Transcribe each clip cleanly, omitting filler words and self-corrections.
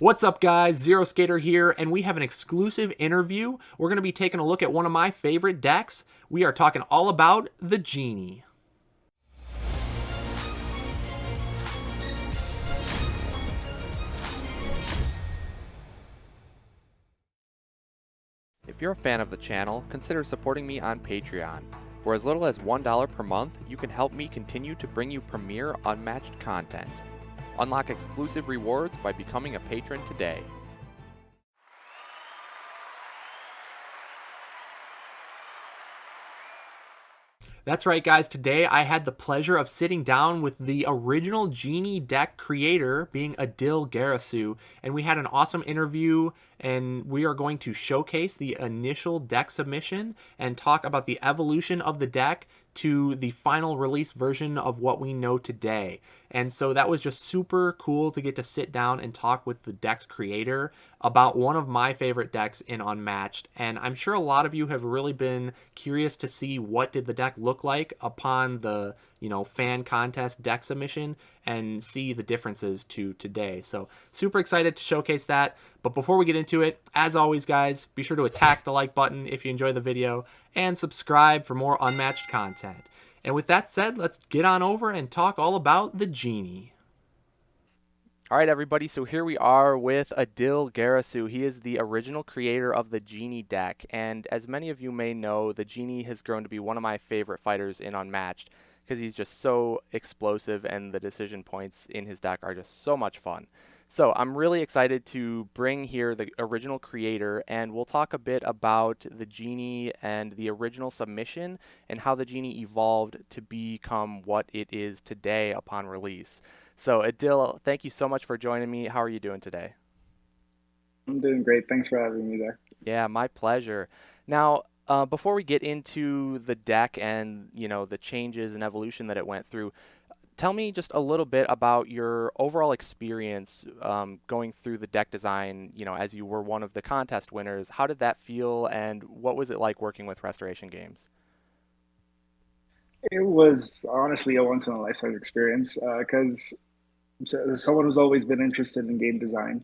What's up, guys? Zero Skater here, and we have an exclusive interview. We're going to be taking a look at one of my favorite decks. We are talking all about the Genie. If you're a fan of the channel, consider supporting me on Patreon. For as little as $1 per month, you can help me continue to bring you premier Unmatched content. Unlock exclusive rewards by becoming a patron today. That's right, guys. Today I had the pleasure of sitting down with the original Genie deck creator, being Adil Geresu, and we had an awesome interview. And we are going to showcase the initial deck submission and talk about the evolution of the deck to the final release version of what we know today. And so that was just super cool to get to sit down and talk with the deck's creator about one of my favorite decks in Unmatched. And I'm sure a lot of you have really been curious to see what did the deck look like upon the fan contest deck submission and see the differences to today. So super excited to showcase that. But before we get into it, as always, guys, be sure to attack the like button if you enjoy the video and subscribe for more Unmatched content. And with that said, let's get on over and talk all about the Genie. All right, everybody, so here we are with Adil Geresu. He is the original creator of the Genie deck, and as many of you may know, the Genie has grown to be one of my favorite fighters in Unmatched because he's just so explosive and the decision points in his deck are just so much fun. So I'm really excited to bring here the original creator, and we'll talk a bit about the Genie and the original submission and how the Genie evolved to become what it is today upon release. So Adil, thank you so much for joining me. How are you doing today? I'm doing great. Thanks for having me there. Yeah, my pleasure. Now, before we get into the deck and the changes and evolution that it went through, tell me just a little bit about your overall experience going through the deck design. As you were one of the contest winners, how did that feel, and what was it like working with Restoration Games? It was honestly a once in a lifetime experience because someone who's always been interested in game design,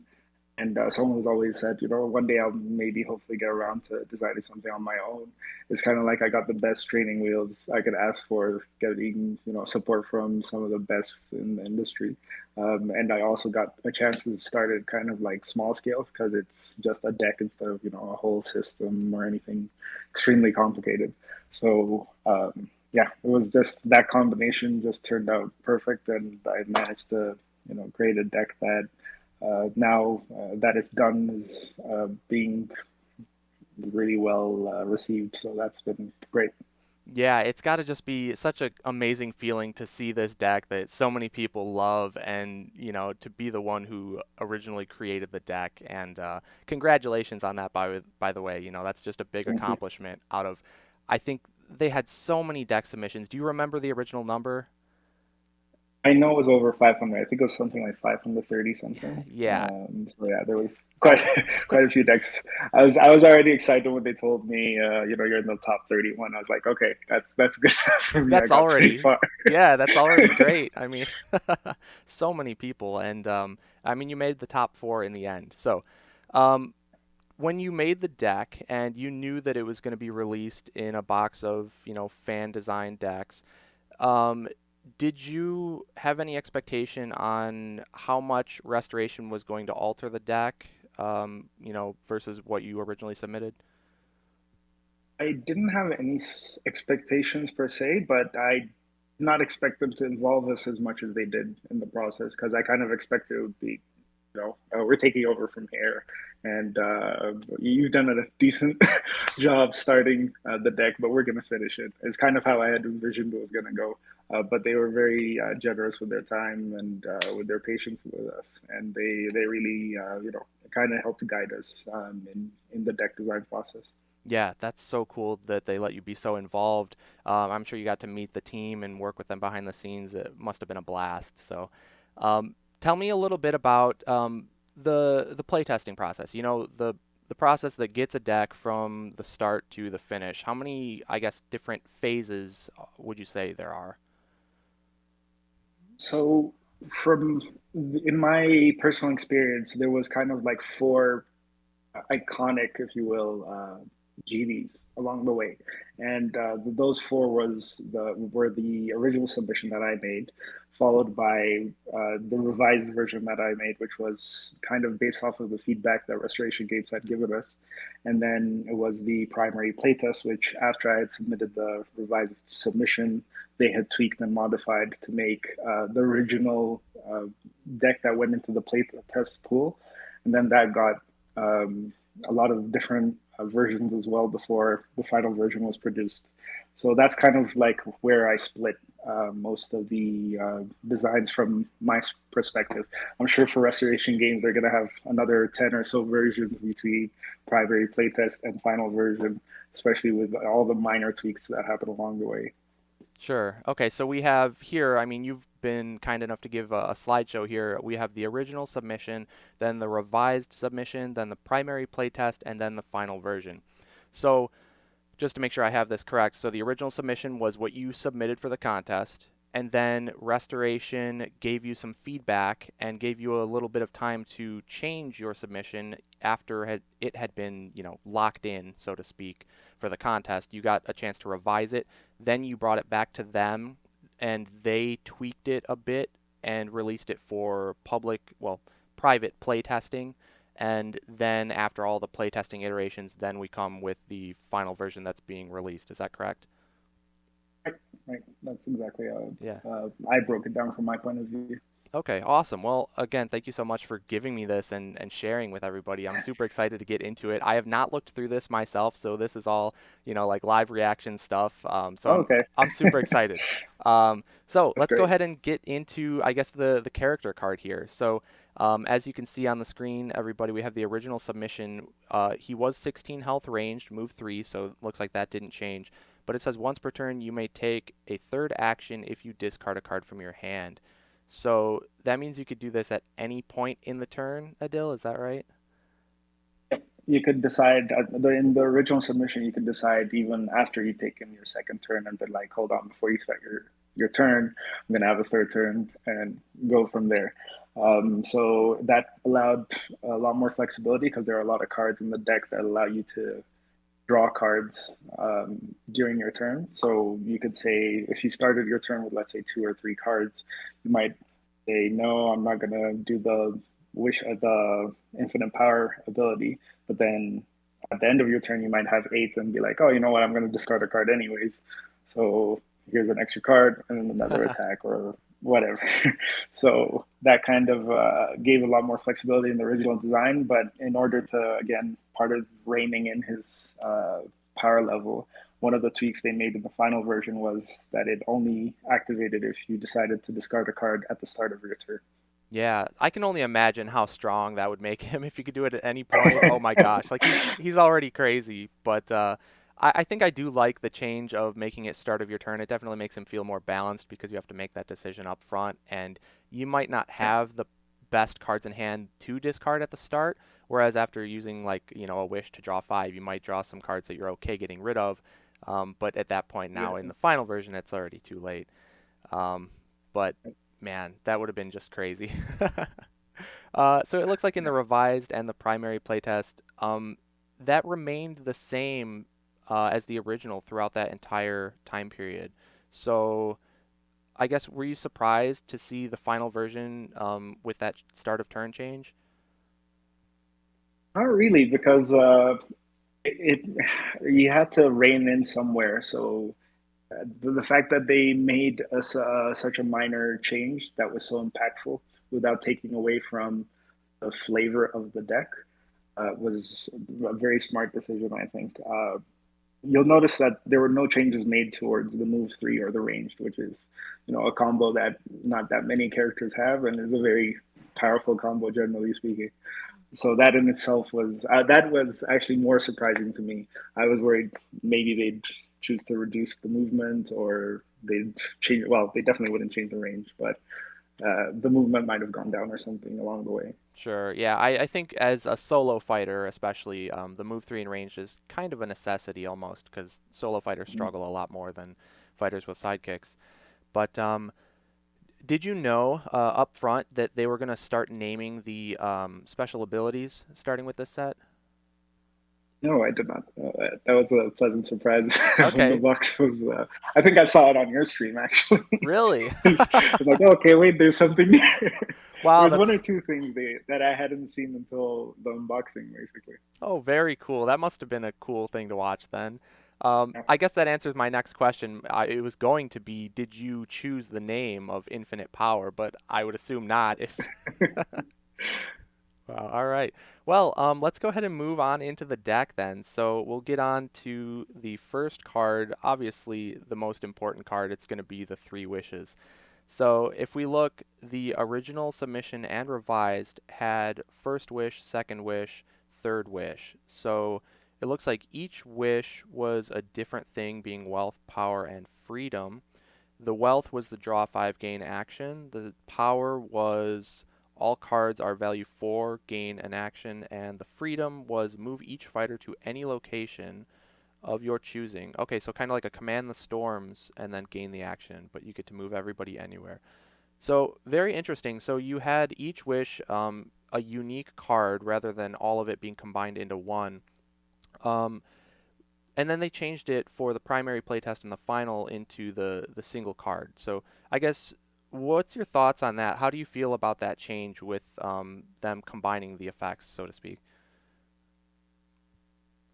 and someone who's always said, one day I'll maybe hopefully get around to designing something on my own. It's kind of like I got the best training wheels I could ask for, getting support from some of the best in the industry, and I also got a chance to start it kind of like small scale because it's just a deck instead of a whole system or anything extremely complicated. So yeah, it was just that combination just turned out perfect, and I managed to create a deck that now that it's done is being really well received. So that's been great. Yeah, it's got to just be such an amazing feeling to see this deck that so many people love and, to be the one who originally created the deck. And congratulations on that, by the way. That's just a big Thank you. accomplishment out of, I think they had so many deck submissions. Do you remember the original number? I know it was over 500. I think it was something like 530 something. Yeah. So yeah, there was quite quite a few decks. I was already excited when they told me, you're in the top 31. I was like, okay, that's good for me. I That's got pretty already, far. yeah, that's already great. I mean, so many people. And I mean, you made the top four in the end. So, um, when you made the deck and you knew that it was going to be released in a box of, fan design decks, um, did you have any expectation on how much restoration was going to alter the deck, versus what you originally submitted? I didn't have any expectations per se, but I did not expect them to involve us as much as they did in the process because I kind of expected it would be, we're taking over from here, and you've done a decent job starting the deck, but we're going to finish it. It's kind of how I had envisioned it was going to go. But they were very generous with their time and with their patience with us, and they really kind of helped guide us in the deck design process. Yeah, that's so cool that they let you be so involved. I'm sure you got to meet the team and work with them behind the scenes. It must have been a blast. So, tell me a little bit about the playtesting process. The process that gets a deck from the start to the finish. How many, I guess, different phases would you say there are? So From in my personal experience, there was kind of like four iconic, if you will, genies along the way, and those four were the original submission that I made, followed by the revised version that I made, which was kind of based off of the feedback that Restoration Games had given us, and then it was the primary playtest, which after I had submitted the revised submission, they had tweaked and modified to make the original deck that went into the playtest pool, and then that got a lot of different versions as well before the final version was produced. So that's kind of like where I split most of the designs from my perspective. I'm sure for Restoration Games, they're going to have another 10 or so versions between primary playtest and final version, especially with all the minor tweaks that happen along the way. Sure. Okay, so we have here, I mean, you've been kind enough to give a slideshow here. We have the original submission, then the revised submission, then the primary playtest, and then the final version. So just to make sure I have this correct, so the original submission was what you submitted for the contest, and then Restoration gave you some feedback and gave you a little bit of time to change your submission after it had been, locked in, so to speak, for the contest. You got a chance to revise it, then you brought it back to them, and they tweaked it a bit and released it for private playtesting, and then after all the playtesting iterations, then we come with the final version that's being released. Is that correct? Right, right. That's exactly Yeah. how I broke it down from my point of view. Okay, awesome. Well, again, thank you so much for giving me this and sharing with everybody. I'm super excited to get into it. I have not looked through this myself, so this is all, like live reaction stuff. So Oh, I'm okay, I'm super excited. So that's let's go great. ahead and get into, I guess, the character card here. So as you can see on the screen, everybody, we have the original submission. He was 16 health ranged, move 3, so it looks like that didn't change. But it says once per turn, you may take a third action if you discard a card from your hand. So that means you could do this at any point in the turn, Adil, is that right? You could decide in the original submission. You could decide even after you take in your second turn and be like, hold on, before you start your turn, I'm gonna have a third turn and go from there. So that allowed a lot more flexibility because there are a lot of cards in the deck that allow you to draw cards during your turn. So you could say if you started your turn with, let's say, two or three cards, you might say, no, I'm not gonna do the infinite power ability. But then at the end of your turn, you might have eight and be like, oh, you know what, I'm gonna discard a card anyways. So here's an extra card and then another attack or whatever. So that kind of gave a lot more flexibility in the original design. But in order to, again, part of reining in his power level, one of the tweaks they made in the final version was that it only activated if you decided to discard a card at the start of your turn. Yeah, I can only imagine how strong that would make him if he could do it at any point. Oh my gosh, like he's already crazy, but I think I do like the change of making it start of your turn. It definitely makes him feel more balanced because you have to make that decision up front, and you might not have the best cards in hand to discard at the start, whereas after using like, a wish to draw 5, you might draw some cards that you're okay getting rid of. But at that point now in Yeah. the final version, it's already too late. Um, but man, that would have been just crazy. So it looks like in the revised and the primary playtest, that remained the same as the original throughout that entire time period. So I guess were you surprised to see the final version with that start of turn change? Not really, because it you had to rein in somewhere. So the fact that they made such a minor change that was so impactful without taking away from the flavor of the deck was a very smart decision, I think. You'll notice that there were no changes made towards the move three or the ranged, which is, a combo that not that many characters have and is a very powerful combo, generally speaking. So that in itself was actually more surprising to me. I was worried maybe they'd choose to reduce the movement or they'd change. Well, they definitely wouldn't change the range, but the movement might have gone down or something along the way. Sure. Yeah, I think as a solo fighter, especially, the move 3 in range is kind of a necessity almost because solo fighters struggle a lot more than fighters with sidekicks. But Did you know up front that they were going to start naming the special abilities starting with this set? No, I did not know that. That was a pleasant surprise when the Okay, box was. I think I saw it on your stream actually. really? It's like, okay, wait, there's something new. Wow, There's that's one or two things that I hadn't seen until the unboxing, basically. oh, very cool. That must have been a cool thing to watch then. Yeah. I guess that answers my next question. It was going to be, did you choose the name of Infinite Power? But I would assume not. If wow, all right. Well, let's go ahead and move on into the deck then. So we'll get on to the first card. Obviously, the most important card. It's going to be the Three Wishes. So if we look, the original submission and revised had first wish, second wish, third wish. So it looks like each wish was a different thing, being wealth, power, and freedom. The wealth was the draw 5, gain action. The power was all cards are value 4, gain an action. And the freedom was move each fighter to any location of your choosing. Okay, so kind of like a command the storms and then gain the action, but you get to move everybody anywhere. So very interesting. So you had each wish a unique card rather than all of it being combined into one. Um, and then they changed it for the primary playtest and the final into the single card. So I guess what's your thoughts on that? How do you feel about that change with them combining the effects, so to speak?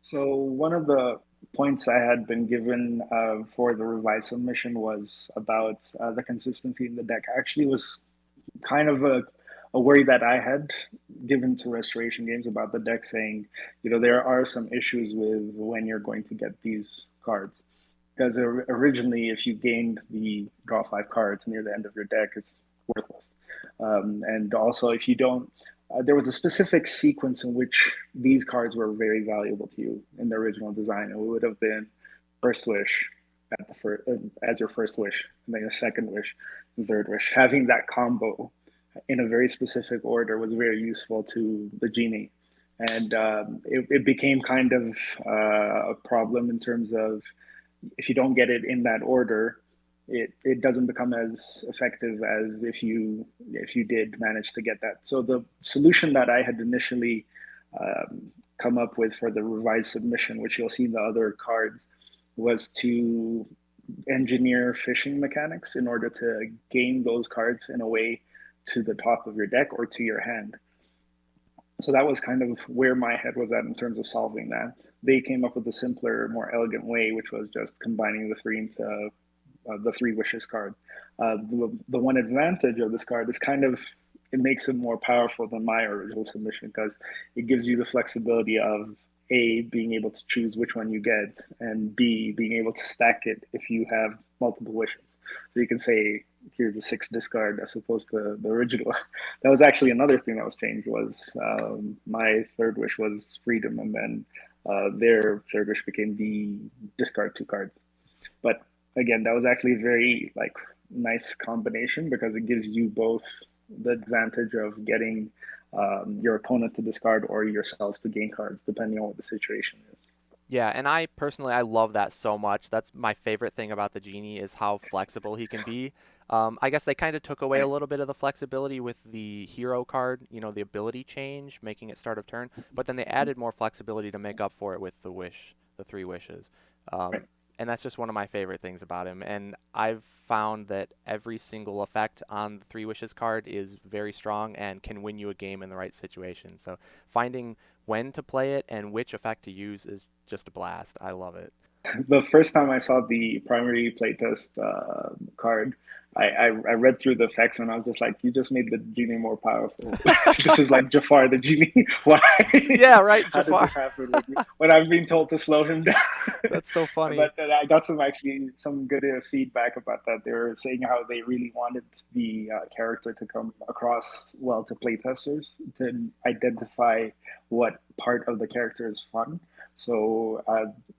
So one of the points I had been given for the revised submission was about the consistency in the deck. Actually, was kind of a worry that I had given to restoration games about the deck, saying, there are some issues with when you're going to get these cards. Because originally, if you gained the draw 5 cards near the end of your deck, it's worthless. And also, if you don't, there was a specific sequence in which these cards were very valuable to you in the original design. And it would have been first wish at the first, as your first wish, and then your second wish, and third wish. Having that combo in a very specific order was very useful to the genie. And it became kind of a problem in terms of if you don't get it in that order, it doesn't become as effective as if you did manage to get that. So the solution that I had initially come up with for the revised submission, which you'll see in the other cards, was to engineer fishing mechanics in order to gain those cards in a way to the top of your deck or to your hand. So that was kind of where my head was at in terms of solving that. They came up with a simpler, more elegant way, which was just combining the three into the Three Wishes card. The one advantage of this card is kind of it makes it more powerful than my original submission because it gives you the flexibility of A, being able to choose which one you get, and B, being able to stack it if you have multiple wishes. So you can say, here's a 6 discard as opposed to the original. That was actually another thing that was changed was my third wish was freedom, and then their third wish became the discard 2 cards. But again, that was actually a very like nice combination because it gives you both the advantage of getting your opponent to discard or yourself to gain cards, depending on what the situation is. Yeah, and I personally I love that so much. That's my favorite thing about the genie is how flexible he can be. I guess they kind of took away a Right. little bit of the flexibility with the hero card, the ability change, making it start of turn, but then they added more flexibility to make up for it with the three wishes. Right. And that's just one of my favorite things about him. And I've found that every single effect on the three wishes card is very strong and can win you a game in the right situation. So finding when to play it and which effect to use is just a blast. I love it. The first time I saw the primary playtest card, I read through the effects and I was just like, you just made the genie more powerful. This is like Jafar the genie. Why? Yeah, right, How did Jafar. this happen when I've been told to slow him down? That's so funny. But I got some good feedback about that. They were saying how they really wanted the character to come across well to playtesters to identify what part of the character is fun. So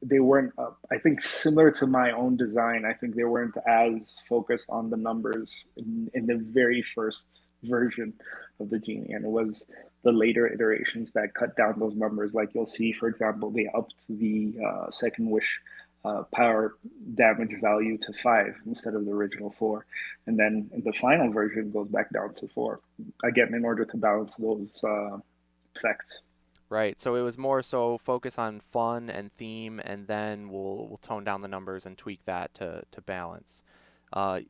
they weren't, I think, similar to my own design. I think they weren't as focused on the numbers in the very first version of the genie, and it was the later iterations that cut down those numbers. Like you'll see, for example, they upped the second wish power damage value to 5 instead of the original 4. And then the final version goes back down to 4, again, in order to balance those effects. Right. So it was more so focus on fun and theme, and then we'll tone down the numbers and tweak that to balance.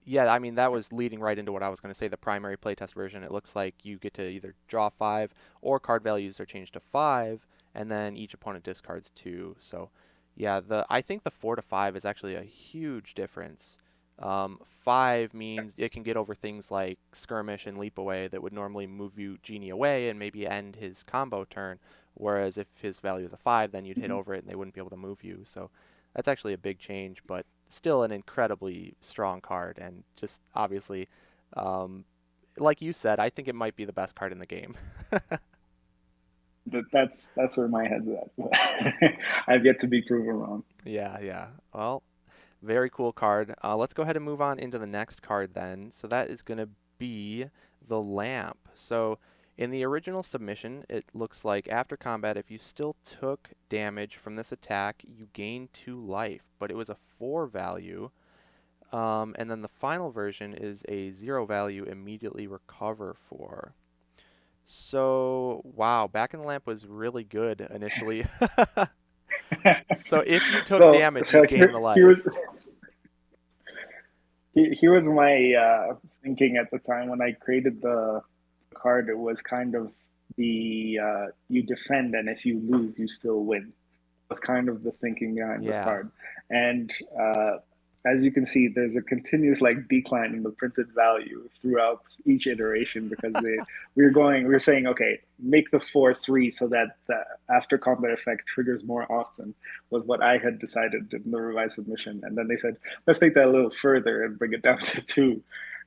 Yeah, I mean that was leading right into what I was going to say. The primary playtest version, it looks like you get to either draw 5 or card values are changed to 5, and then each opponent discards 2. So yeah, the I think the 4 to 5 is actually a huge difference. 5 means it can get over things like skirmish and leap away that would normally move you Genie away and maybe end his combo turn. Whereas if his value is a 5, then you'd hit Mm-hmm. over it and they wouldn't be able to move you. So that's actually a big change, but still an incredibly strong card. And just obviously, um, like you said, I think it might be the best card in the game. That's where my head's at. I've yet to be proven wrong. Yeah, yeah. Well, very cool card. Let's go ahead and move on into the next card then. So that is going to be the lamp. So in the original submission, it looks like after combat, if you still took damage from this attack, you gain 2 life, but it was a 4 value. And then the final version is a 0 value, immediately recover 4. So, wow, Back in the Lamp was really good initially. So if you took damage, you So gain the here was life. here was my thinking at the time when I created the card. It was kind of the you defend, and if you lose, you still win. Was kind of the thinking behind this Yeah. card. And as you can see, there's a continuous like decline in the printed value throughout each iteration because we were saying, okay, make the 4/3 so that the after combat effect triggers more often was what I had decided in the revised submission. And then they said, let's take that a little further and bring it down to 2.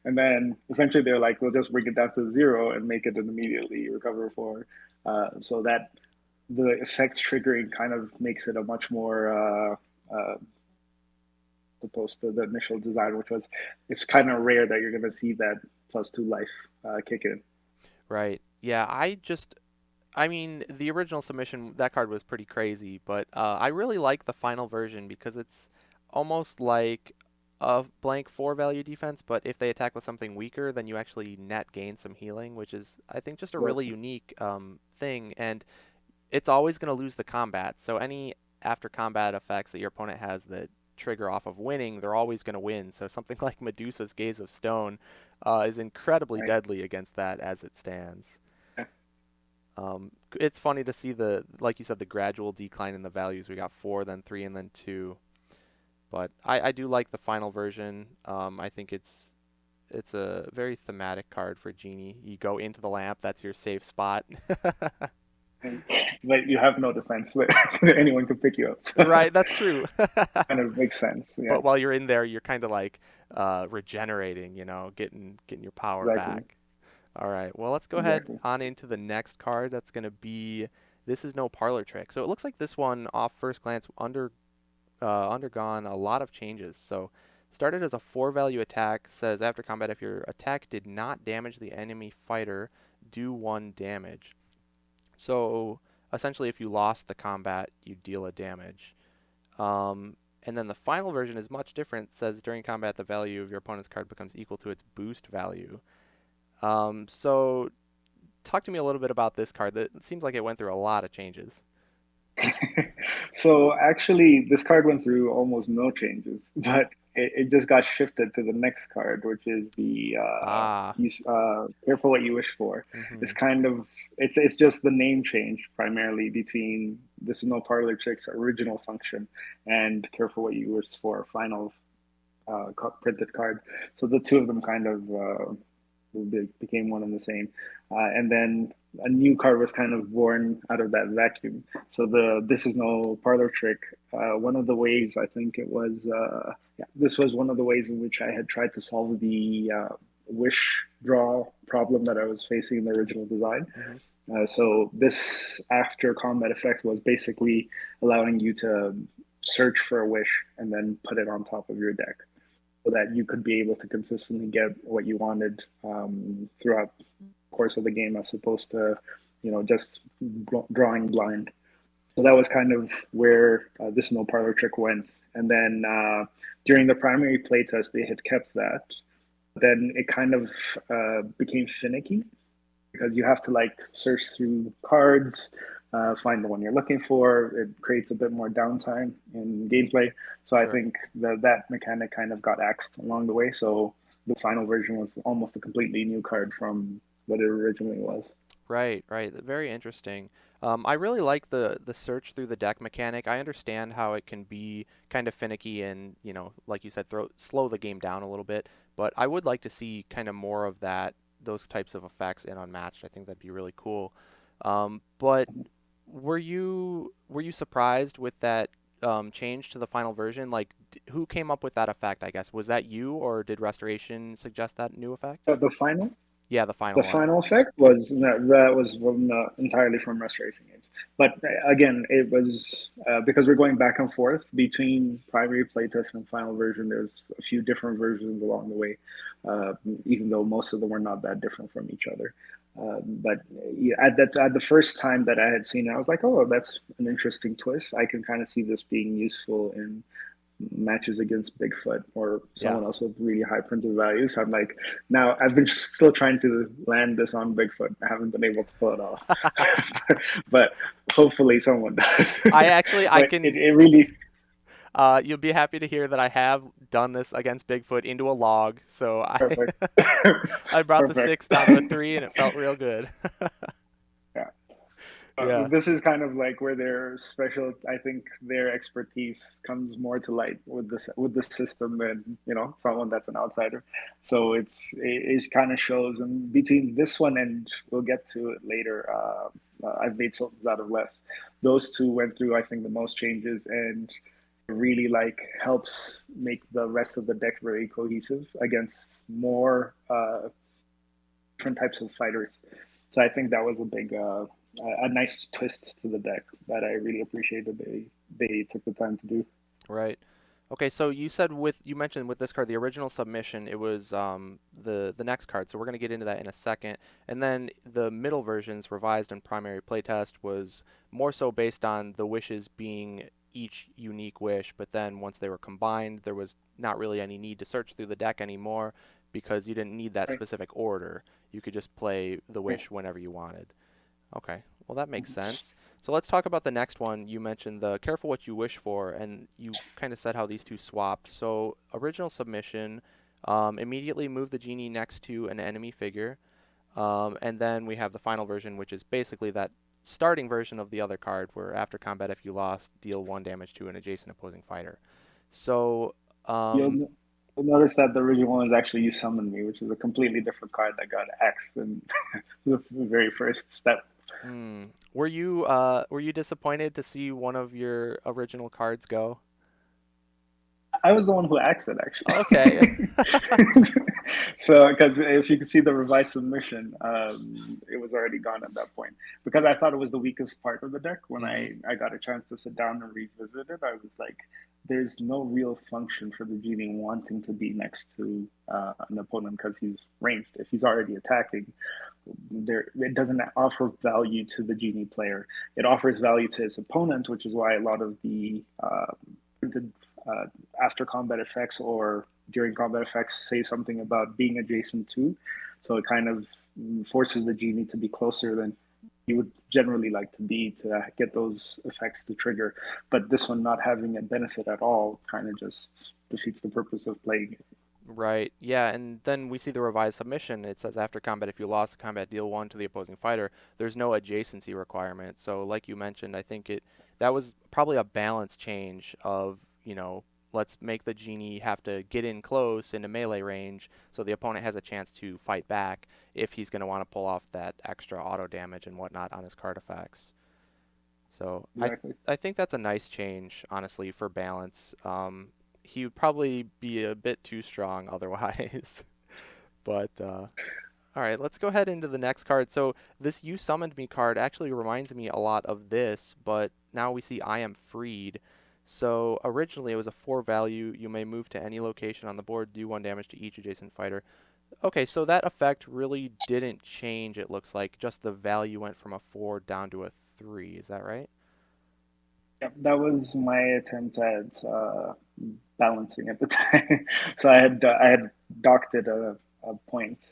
And then eventually they're like, we'll just bring it down to 0 and make it an immediately recover 4. So that the effects triggering kind of makes it a much more opposed to the initial design, which was it's kind of rare that you're going to see that +2 life kick in. Right. Yeah, I mean, the original submission, that card was pretty crazy, but I really like the final version because it's almost like a blank 4 value defense, but if they attack with something weaker, then you actually net gain some healing, which is, I think, just a really Exactly. unique thing. And it's always going to lose the combat. So any after combat effects that your opponent has that trigger off of winning, they're always going to win. So something like Medusa's Gaze of Stone is incredibly Right. deadly against that as it stands. It's funny to see like you said, the gradual decline in the values. We got 4, then 3, and then 2. But I do like the final version. I think it's a very thematic card for Genie. You go into the lamp, that's your safe spot. But you have no defense. Anyone can pick you up. So Right, that's true. kind of makes sense. Yeah, But while you're in there, you're kind of like regenerating, getting your power exactly. back. All right. Well, let's go ahead Exactly. on into the next card. That's going to be This Is No Parlor Trick. So it looks like this one, off first glance, undergone a lot of changes. So started as a 4 value attack. Says after combat, if your attack did not damage the enemy fighter, do 1 damage. So essentially, if you lost the combat, you deal a damage. And then the final version is much different. It says during combat, the value of your opponent's card becomes equal to its boost value. So talk to me a little bit about this card. That it seems like it went through a lot of changes. So actually, this card went through almost no changes, but it just got shifted to the next card, which is the Ah. careful what you wish for. It's Hmm. kind of it's just the name change primarily between this is no parlor trick's original function and careful what you wish for final printed card. So the two of them kind of became one and the same. And then a new card was kind of born out of that vacuum. So the this is no parlor trick. One of the ways I think it was, yeah, this was one of the ways in which I had tried to solve the wish draw problem that I was facing in the original design. Hmm. So this after combat effects was basically allowing you to search for a wish and then put it on top of your deck so that you could be able to consistently get what you wanted throughout the course of the game as opposed to just drawing blind. So that was kind of where this no parlor trick went. And then during the primary playtest, they had kept that. Then it kind of became finicky because you have to like search through cards, find the one you're looking for. It creates a bit more downtime in gameplay. So I Sure. think that mechanic kind of got axed along the way. So the final version was almost a completely new card from what it originally was. Right, right. Very interesting. I really like the search through the deck mechanic. I understand how it can be kind of finicky and, like you said, slow the game down a little bit. But I would like to see kind of more of that, those types of effects in Unmatched. I think that'd be really cool. But were you surprised with that change to the final version? Like, who came up with that effect, I guess? Was that you, or did Restoration suggest that new effect? The final Yeah, the The final one. final effect was that was from entirely from Restoration Games. But again, it was because we're going back and forth between primary playtest and final version. There's a few different versions along the way, uh, even though most of them were not that different from each other. But yeah, at the first time that I had seen it, I was like, "Oh, that's an interesting twist. I can kind of see this being useful in matches against Bigfoot or Yeah. someone else with really high printed values." I'm like, now I've been still trying to land this on Bigfoot. I haven't been able to pull it off, but hopefully someone does. I But can, it really you'll be happy to hear that I have done this against Bigfoot into a log. So I, perfect, I brought the perfect. six down to a three and it felt real good. Yeah. Yeah. This is kind of like where their special, I think their expertise comes more to light with the system than someone that's an outsider. So it kind of shows, and between this one and we'll get to it later. I've made something out of less. Those two went through, I think, the most changes, and it really like helps make the rest of the deck very cohesive against more different types of fighters. So I think that was a nice twist to the deck that I really appreciated they took the time to do. Right. Okay, so you mentioned with this card, the original submission, it was the next card. So we're going to get into that in a second. And then the middle versions, revised and primary playtest, was more so based on the wishes being each unique wish, but then once they were combined, there was not really any need to search through the deck anymore because you didn't need that Right. specific order. You could just play the Right. wish whenever you wanted. Okay, well, that makes sense. So let's talk about the next one. You mentioned the careful what you wish for, and you kind of said how these two swapped. So, original submission, immediately move the genie next to an enemy figure. And then we have the final version, which is basically that starting version of the other card, where after combat, if you lost, deal one damage to an adjacent opposing fighter. So, um, You'll, you'll notice that the original one is actually You Summon Me, which is a completely different card that got axed in the very first step. were you disappointed to see one of your original cards go? I was the one who asked it Okay. actually. So, because if you can see the revised submission, it was already gone at that point. Because I thought it was the weakest part of the deck. When hmm I got a chance to sit down and revisit it, I was like, there's no real function for the genie wanting to be next to an opponent because he's ranged. If he's already attacking, it doesn't offer value to the genie player. It offers value to his opponent, which is why a lot of the printed after combat effects or during combat effects say something about being adjacent to. So it kind of forces the genie to be closer than you would generally like to be to get those effects to trigger. But this one not having a benefit at all kind of just defeats the purpose of playing it. Right. Yeah, and then we see the revised submission. It says after combat, if you lost the combat, deal one to the opposing fighter. There's no adjacency requirement. So, like you mentioned, I think that was probably a balance change of, let's make the genie have to get in close into melee range so the opponent has a chance to fight back if he's going to want to pull off that extra auto damage and whatnot on his card effects. So Exactly. I think that's a nice change, honestly, for balance. He would probably be a bit too strong otherwise. But all right, let's go ahead into the next card. So this You Summoned Me card actually reminds me a lot of this, but now we see I Am Freed. So originally it was a 4 value. You may move to any location on the board, do 1 damage to each adjacent fighter. Okay, so that effect really didn't change, it looks like. Just the value went from a 4 down to a 3. Is that right? Yeah, that was my attempt at balancing at the time. So I had docked it a point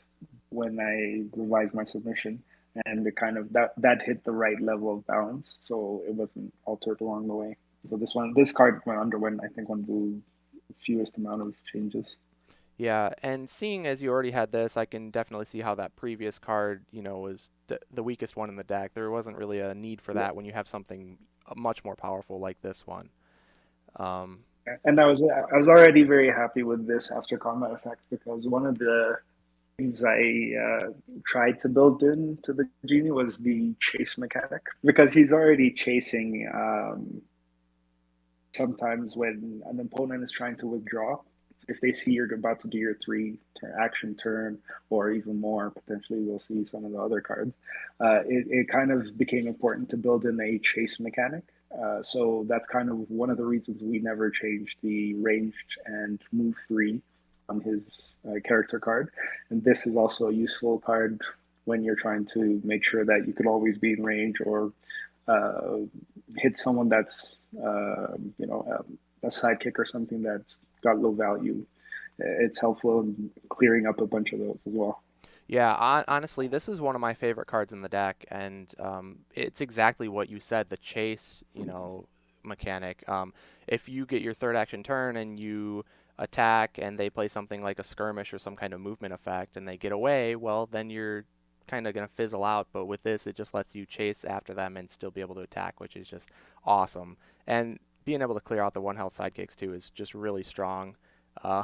when I revised my submission, and it kind of that hit the right level of balance, so it wasn't altered along the way. So this card underwent, I think, one of the fewest amount of changes. Yeah, and seeing as you already had this, I can definitely see how that previous card, was the weakest one in the deck. There wasn't really a need for Yeah. that when you have something much more powerful like this one. Um, And I was already very happy with this after combat effect because one of the things I tried to build into the genie was the chase mechanic because he's already chasing sometimes when an opponent is trying to withdraw. If they see you're about to do your action turn, or even more, potentially we'll see some of the other cards. It kind of became important to build in a chase mechanic. So that's kind of one of the reasons we never changed the ranged and move three on his character card. And this is also a useful card when you're trying to make sure that you could always be in range or uh, hit someone that's a sidekick or something that's got low value. It's helpful in clearing up a bunch of those as well. yeah, honestly, this is one of my favorite cards in the deck, and it's exactly what you said, the chase, mechanic. If you get your third action turn and you attack and they play something like a skirmish or some kind of movement effect and they get away, well, then you're kind of going to fizzle out. But with this, it just lets you chase after them and still be able to attack, which is just awesome. And being able to clear out the one health sidekicks too is just really strong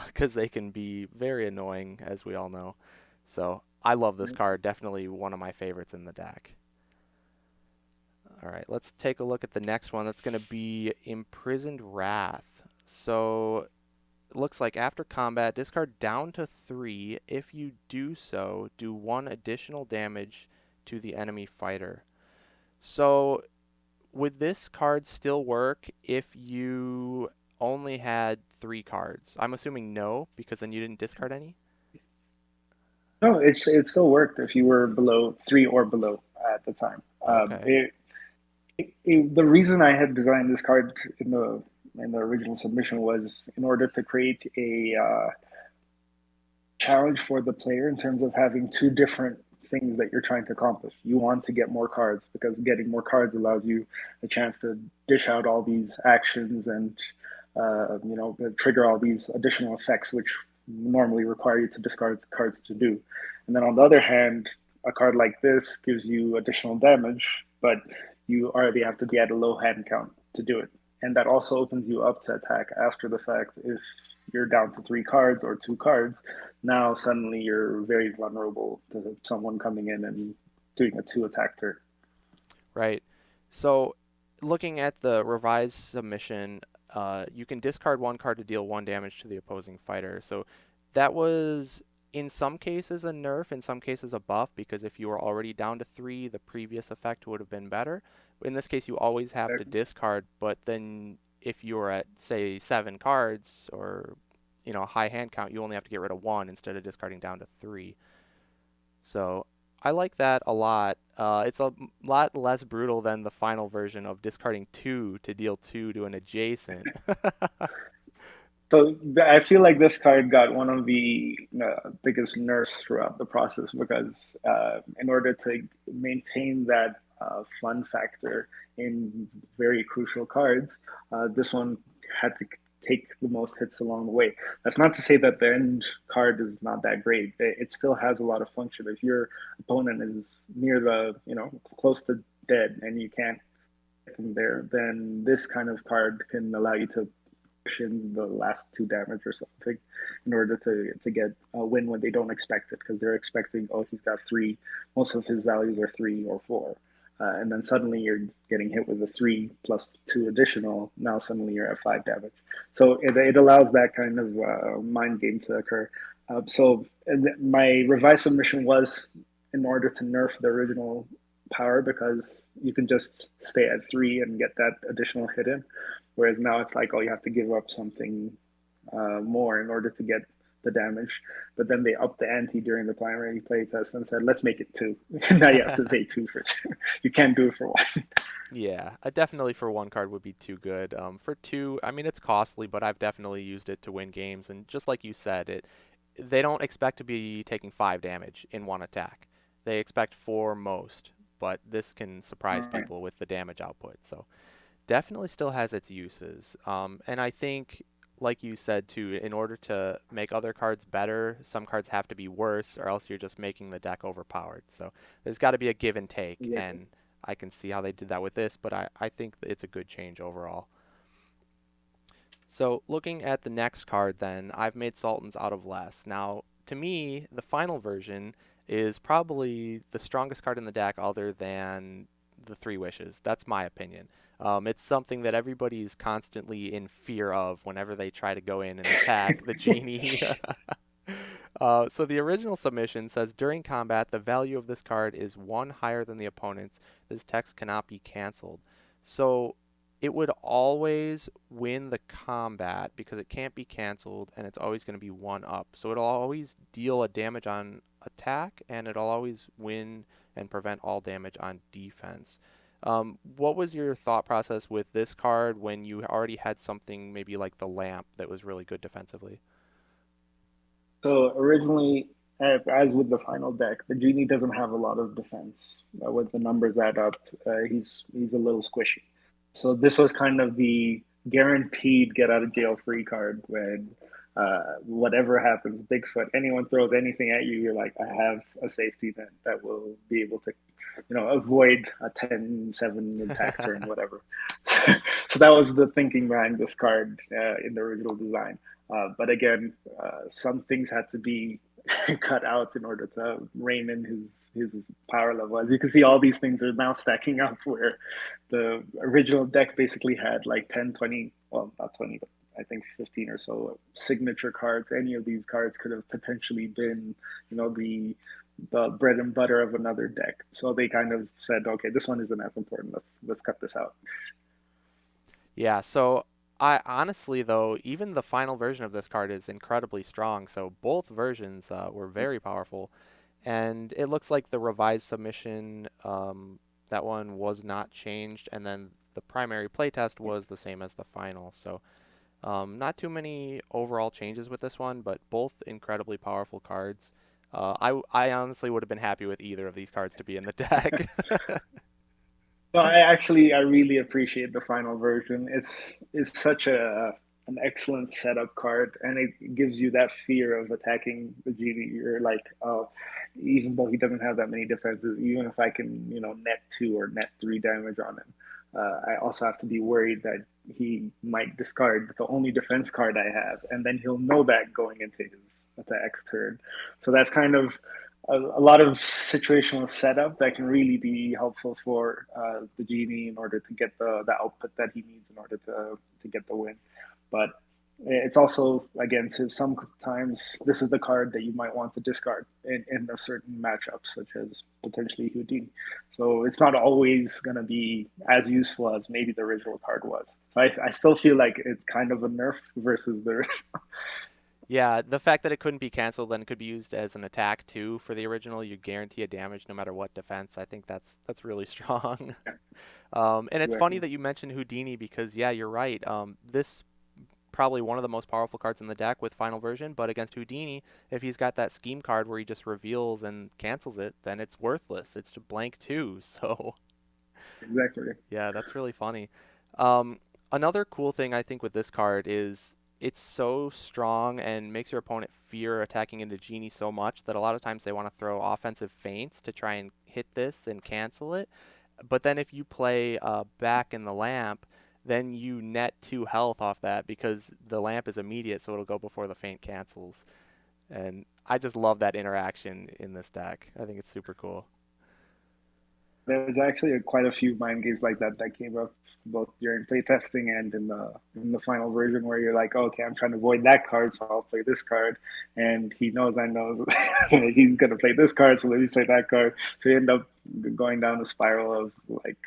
because they can be very annoying, as we all know. So I love this card. Definitely one of my favorites in the deck. All right, let's take a look at the next one. That's going to be Imprisoned Wrath. So it looks like after combat, discard down to 3. If you do so, do 1 additional damage to the enemy fighter. So would this card still work if you only had 3 cards? I'm assuming no, because then you didn't discard any? No, it still worked if you were below three or below at the time. Okay. The reason I had designed this card in the original submission was in order to create a challenge for the player in terms of having two different things that you're trying to accomplish. You want to get more cards because getting more cards allows you a chance to dish out all these actions and trigger all these additional effects which normally require you to discard cards to do. And then on the other hand, a card like this gives you additional damage, but you already have to be at a low hand count to do it. And that also opens you up to attack after the fact if you're down to three cards or two cards. Now suddenly you're very vulnerable to someone coming in and doing a two attack turn. Right. So, looking at the revised submission, you can discard 1 card to deal 1 damage to the opposing fighter. So, that was in some cases a nerf, in some cases a buff, because if you were already down to 3, the previous effect would have been better. But in this case, you always have to discard, but then if you were at, say, 7 cards or a high hand count, you only have to get rid of 1 instead of discarding down to 3. So I like that a lot. It's a lot less brutal than the final version of discarding 2 to deal 2 to an adjacent. So I feel like this card got one of the biggest nerfs throughout the process because in order to maintain that fun factor in very crucial cards, this one had to take the most hits along the way. That's not to say that the end card is not that great. It still has a lot of function. If your opponent is near the, close to dead and you can't get them there, then this kind of card can allow you to in the last two damage or something in order to get a win when they don't expect it because they're expecting, oh, he's got three, most of his values are 3 or 4, and then suddenly you're getting hit with a 3 plus 2 additional. Now suddenly you're at 5 damage, so it allows that kind of mind game to occur. So my revised submission was in order to nerf the original power because you can just stay at 3 and get that additional hit in. Whereas now it's like, oh, you have to give up something more in order to get the damage. But then they upped the ante during the primary playtest and said, let's make it two. Now you have to pay two for two. You can't do it for one. Yeah, definitely for one card would be too good. For two, I mean it's costly, but I've definitely used it to win games. And just like you said, it they don't expect to be taking 5 damage in one attack. They expect four most, but this can surprise Right. people with the damage output. So definitely still has its uses. And I think, like you said too, in order to make other cards better, some cards have to be worse, or else you're just making the deck overpowered. So there's got to be a give and take, Exactly. and I can see how they did that with this, but I think it's a good change overall. So looking at the next card, then I've made Sultans out of less. Now, to me, the final version is probably the strongest card in the deck, other than the Three Wishes. That's my opinion. It's something that everybody's constantly in fear of whenever they try to go in and attack the genie. So the original submission says during combat, the value of this card is one higher than the opponent's. This text cannot be canceled. So it would always win the combat because it can't be canceled and it's always going to be one up. So it'll always deal a damage on attack and it'll always win and prevent all damage on defense. What was your thought process with this card when you already had something maybe like the lamp that was really good defensively? So originally, as with the final deck, the genie doesn't have a lot of defense. When the numbers add up, he's a little squishy. So this was kind of the guaranteed get out of jail free card when whatever happens, Bigfoot, anyone throws anything at you, you're like, I have a safety net that will be able to, avoid a 10-7 attack turn, whatever. So that was the thinking behind this card in the original design. But again, some things had to be cut out in order to rein in his power level. As you can see, all these things are now stacking up where the original deck basically had like 10, 20, well, not 20, but I think 15 or so signature cards. Any of these cards could have potentially been, the bread and butter of another deck. So they kind of said, okay, this one isn't as important. Let's cut this out. Yeah, so I honestly though, even the final version of this card is incredibly strong. So both versions were very powerful, and it looks like the revised submission, that one was not changed, and then the primary playtest was the same as the final. So not too many overall changes with this one, but both incredibly powerful cards. I honestly would have been happy with either of these cards to be in the deck. No, I really appreciate the final version. It's such an excellent setup card, and it gives you that fear of attacking the genie. You're like, oh, even though he doesn't have that many defenses, even if I can, net two or net three damage on him, I also have to be worried that he might discard the only defense card I have, and then he'll know that going into his attack turn. So that's kind of a lot of situational setup that can really be helpful for the genie in order to get the output that he needs in order to get the win. But it's also, again, so sometimes this is the card that you might want to discard in a certain matchup, such as potentially Houdini. So it's not always going to be as useful as maybe the original card was. So I still feel like it's kind of a nerf versus the. Yeah, the fact that it couldn't be canceled then it could be used as an attack too for the original. You guarantee a damage no matter what defense. I think that's really strong. And it's funny Exactly. that you mentioned Houdini because yeah, you're right. This probably one of the most powerful cards in the deck with final version, but against Houdini, if he's got that scheme card where he just reveals and cancels it, then it's worthless. It's blank too. So Exactly. yeah, that's really funny. Um, Another cool thing I think with this card is it's so strong and makes your opponent fear attacking into Genie so much that a lot of times they want to throw offensive feints to try and hit this and cancel it. But then if you play back in the lamp, then you net 2 health off that because the lamp is immediate, so it'll go before the feint cancels. And I just love that interaction in this deck. I think it's super cool. There's actually quite a few mind games like that came up both during playtesting and in the final version where you're like, oh, okay, I'm trying to avoid that card, so I'll play this card, and he knows I know he's gonna play this card, so let me play that card. So you end up going down a spiral of like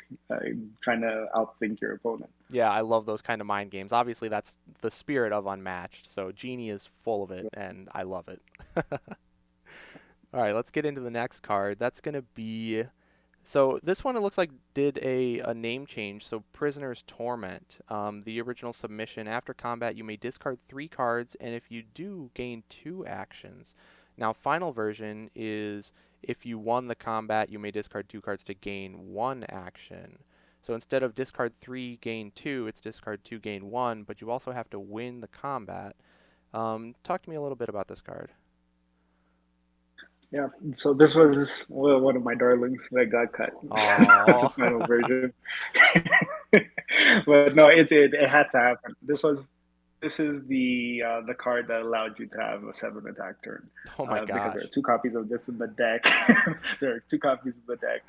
trying to outthink your opponent. Yeah, I love those kind of mind games. Obviously, that's the spirit of Unmatched. So Genie is full of it, and I love it. All right, let's get into the next card. That's going to be so this one it looks like did a name change. So Prisoner's Torment. The original submission after combat you may discard 3 cards, and if you do, gain 2 actions. Now final version is if you won the combat you may discard 2 cards to gain 1 action. So instead of discard 3, gain 2, it's discard 2, gain 1, but you also have to win the combat. Talk to me a little bit about this card. Yeah, so this was one of my darlings that got cut, the Oh, final version. But no, it had to happen. This is the card that allowed you to have a 7 attack turn, oh my because there are gosh. 2 copies of this in the deck. There are 2 copies of the deck.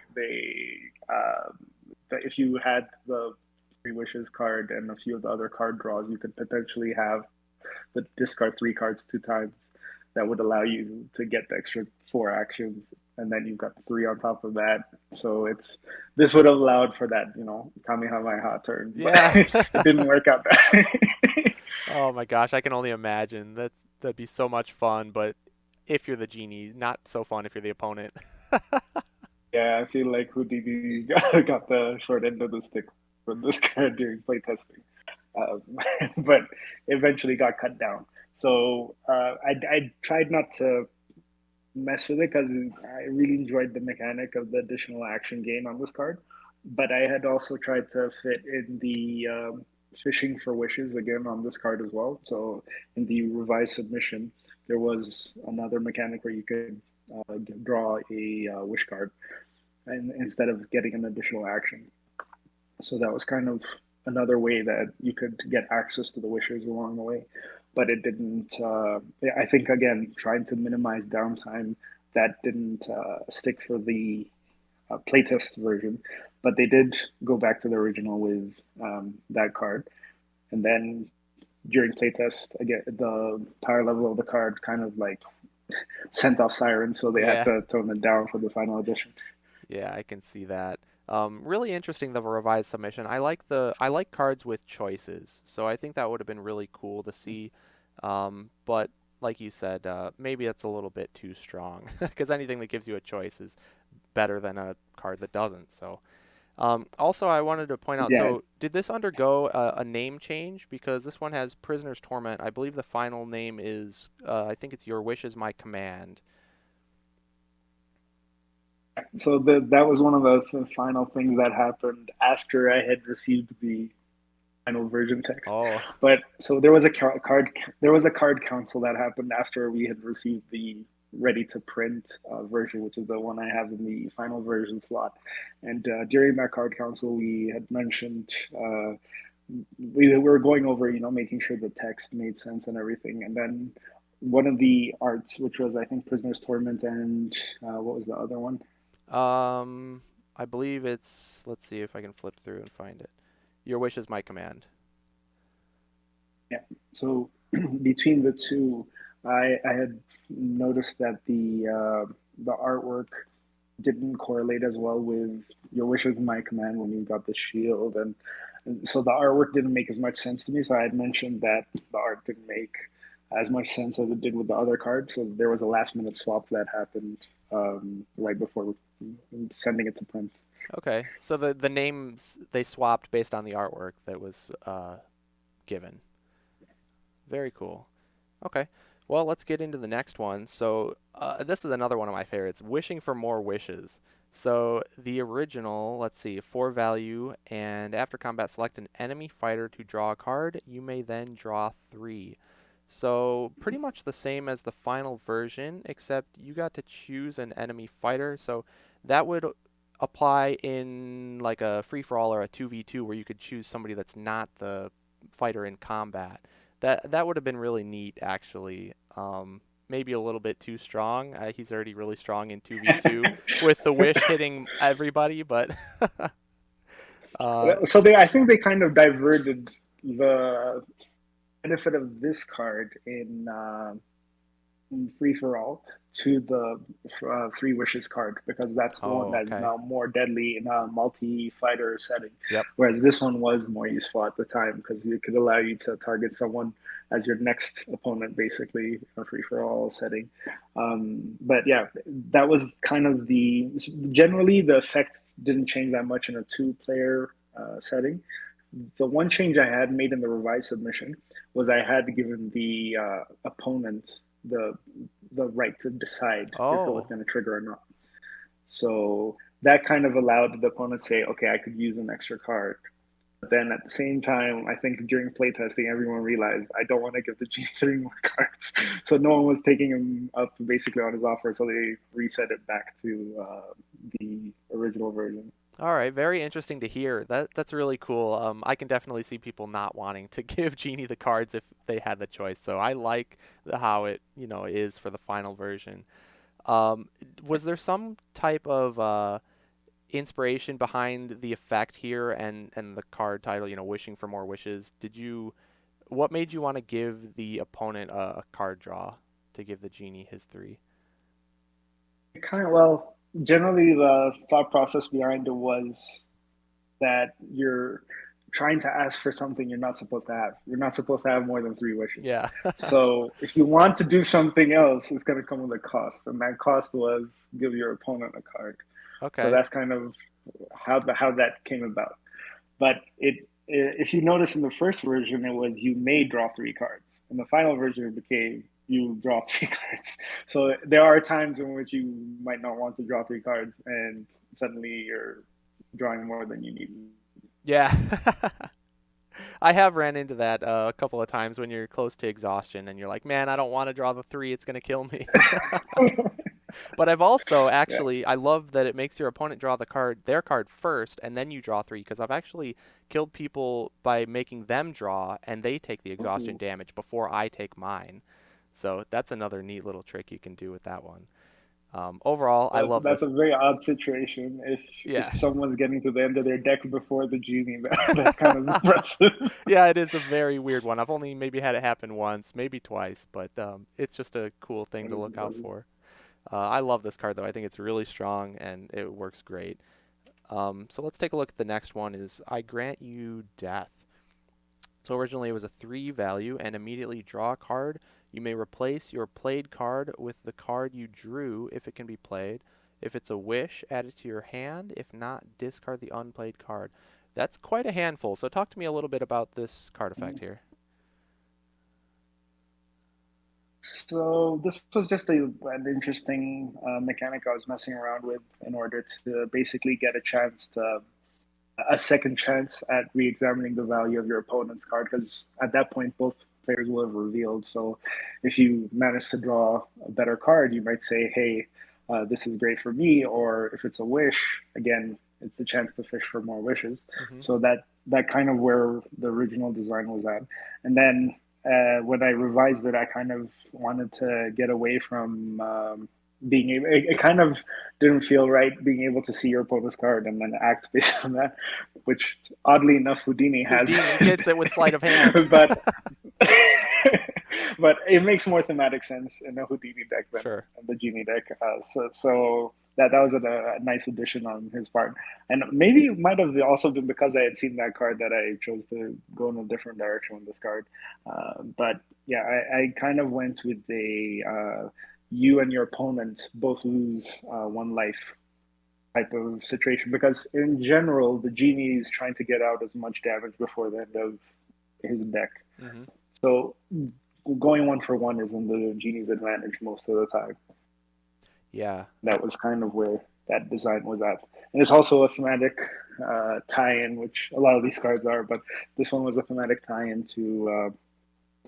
If you had the Three Wishes card and a few of the other card draws, you could potentially have the discard 3 cards 2 times. That would allow you to get the extra 4 actions, and then you've got 3 on top of that. So this would have allowed for that, Kamehameha turn, but Yeah. it didn't work out that way. Oh my gosh, I can only imagine. That'd be so much fun, but if you're the genie, not so fun if you're the opponent. Yeah, I feel like Houdini got the short end of the stick for this card during playtesting, um, but eventually got cut down. So I tried not to mess with it because I really enjoyed the mechanic of the additional action gain on this card. But I had also tried to fit in the fishing for wishes again on this card as well. So in the revised submission, there was another mechanic where you could draw a wish card and instead of getting an additional action. So that was kind of another way that you could get access to the wishes along the way. But it didn't, I think, again, trying to minimize downtime, that didn't stick for the playtest version. But they did go back to the original with that card. And then during playtest, again, the power level of the card kind of like sent off sirens, so they had Yeah. to tone it down for the final edition. Yeah, I can see that. Really interesting the revised submission. I like cards with choices, so I think that would have been really cool to see. But like you said, maybe that's a little bit too strong because anything that gives you a choice is better than a card that doesn't. So, also I wanted to point out. Yeah, So, did this undergo a name change? Because this one has Prisoner's Torment. I believe the final name is I think it's Your Wish is My Command. so that was one of the final things that happened after I had received the final version text. Oh, But so there was a card council that happened after we had received the ready to print version, which is the one I have in the final version slot. And during that card council, we had mentioned we were going over, making sure the text made sense and everything. And then one of the arts, which was I think Prisoner's Torment and what was the other one? Um, I believe it's, let's see if I can flip through and find it. Your wish is my command. Yeah. So between the two, I had noticed that the artwork didn't correlate as well with Your Wish is My Command when you got the shield, and so the artwork didn't make as much sense to me. So I had mentioned that the art didn't make as much sense as it did with the other card. So there was a last minute swap that happened right before sending it to print. Okay, so the names they swapped based on the artwork that was given. Very cool. Okay, well let's get into the next one. So this is another one of my favorites. Wishing for more wishes. So the original, let's see, 4 value, and after combat, select an enemy fighter to draw a card. You may then draw 3. So pretty much the same as the final version, except you got to choose an enemy fighter. So that would apply in like a free for all or a 2v2 where you could choose somebody that's not the fighter in combat. That would have been really neat actually. Maybe a little bit too strong. He's already really strong in 2v2 with the wish hitting everybody, but uh, So I think they kind of diverted the benefit of this card in. free for all to the three wishes card because that's the one Oh, that is okay. now more deadly in a multi fighter setting. Yep. Whereas this one was more useful at the time because it could allow you to target someone as your next opponent, basically, in a free for all setting. But yeah, that was kind of the generally the effect didn't change that much in a two-player setting. The one change I had made in the revised submission was I had given the opponent the right to decide if it was Oh, going to trigger or not. So that kind of allowed the opponent to say, okay, I could use an extra card. But then at the same time, I think during playtesting, everyone realized I don't want to give the Genie three more cards. So no one was taking him up basically on his offer. So they reset it back to the original version. all right. Very interesting to hear. That's really cool. I can definitely see people not wanting to give Genie the cards if they had the choice. So I like how it, is for the final version. Um, was there some type of inspiration behind the effect here and the card title, wishing for more wishes? What made you want to give the opponent a card draw to give the Genie his three? Kind of, well, generally the thought process behind it was that you're trying to ask for something you're not supposed to have. You're not supposed to have more than three wishes. Yeah. So if you want to do something else, it's going to come with a cost, and that cost was give your opponent a card. So Okay. that's kind of how that came about. But if you notice in the first version, it was you may draw three cards. In the final version, it became you draw three cards. So there are times in which you might not want to draw three cards, and suddenly you're drawing more than you need. Yeah. I have ran into that a couple of times when you're close to exhaustion and you're like, man, I don't want to draw the three. It's going to kill me. But I've also Yeah. actually, I love that it makes your opponent draw their card first, and then you draw three. Because I've actually killed people by making them draw, and they take the exhaustion Ooh. damage before I take mine. So that's another neat little trick you can do with that one. Overall, I love That's this. a very odd situation. If Yeah. someone's getting to the end of their deck before the genie, that's kind of impressive. Yeah, it is a very weird one. I've only maybe had it happen once, maybe twice, but it's just a cool thing to look out for. I love this card though. I think it's really strong and it works great. So let's take a look at the next one. Is I grant you death. So originally it was a 3 value and immediately draw a card. You may replace your played card with the card you drew if it can be played. If it's a wish, add it to your hand. If not, discard the unplayed card. That's quite a handful. So talk to me a little bit about this card effect here. So this was just an interesting mechanic I was messing around with in order to basically get a second chance at re-examining the value of your opponent's card because at that point both players will have revealed. So if you manage to draw a better card, you might say, "Hey, this is great for me," or if it's a wish, again, it's a chance to fish for more wishes. Mm-hmm. So that kind of where the original design was at, and then. When I revised it, I kind of wanted to get away from being able. It kind of didn't feel right being able to see your opponent's card and then act based on that, which oddly enough Houdini has. Houdini gets it with sleight of hand. but but it makes more thematic sense in the Houdini deck than Sure. the Genie deck. So that was a nice addition on his part, and maybe it might have also been because I had seen that card that I chose to go in a different direction with this card. But yeah, I kind of went with a you and your opponent both lose one life type of situation because in general the genie is trying to get out as much damage before the end of his deck. Mm-hmm. So going one for one is in the genie's advantage most of the time. Yeah. That was kind of where that design was at. And it's also a thematic tie-in, which a lot of these cards are, but this one was a thematic tie-in to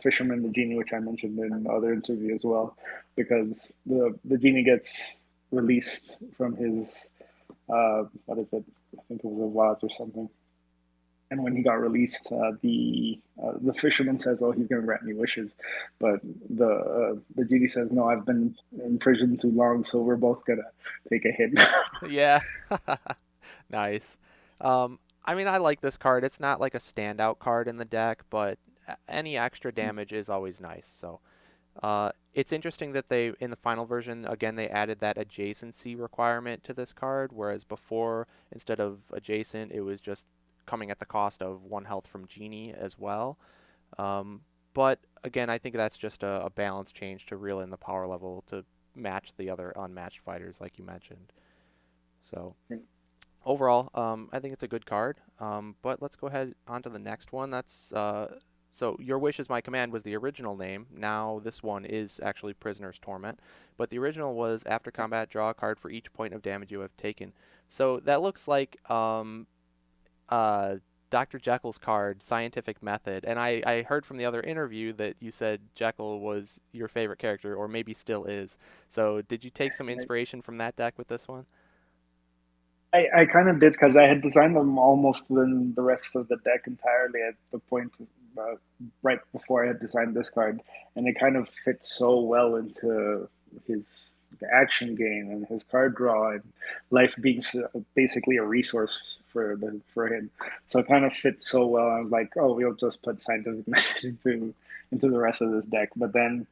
Fisherman the Genie, which I mentioned in the other interview as well, because the genie gets released from his what is it? I think it was a vase or something. And when he got released, the fisherman says, "Oh, he's going to grant me wishes," but the genie says, "No, I've been in prison too long, so we're both gonna take a hit." Yeah. Nice. I mean, I like this card. It's not like a standout card in the deck, but any extra damage is always nice. So It's interesting that they, in the final version, again, they added that adjacency requirement to this card, whereas before, instead of adjacent, it was just coming at the cost of 1 health from Genie as well. Um, but again, I think that's just a balance change to reel in the power level to match the other unmatched fighters, like you mentioned. So overall, I think it's a good card. But let's go ahead on to the next one. So Your Wish is My Command was the original name. Now this one is actually Prisoner's Torment, but the original was after combat, draw a card for each point of damage you have taken. So that looks like uh, Dr. Jekyll's card, Scientific Method. And I heard from the other interview that you said Jekyll was your favorite character, or maybe still is. So did you take some inspiration from that deck with this one? I kind of did because I had designed them almost in the rest of the deck entirely at the point uh, right before I had designed this card, and it kind of fits so well into his action game and his card draw and life being basically a resource for him. So it kind of fits so well. I was like, oh, we'll just put scientific method into the rest of this deck, but then.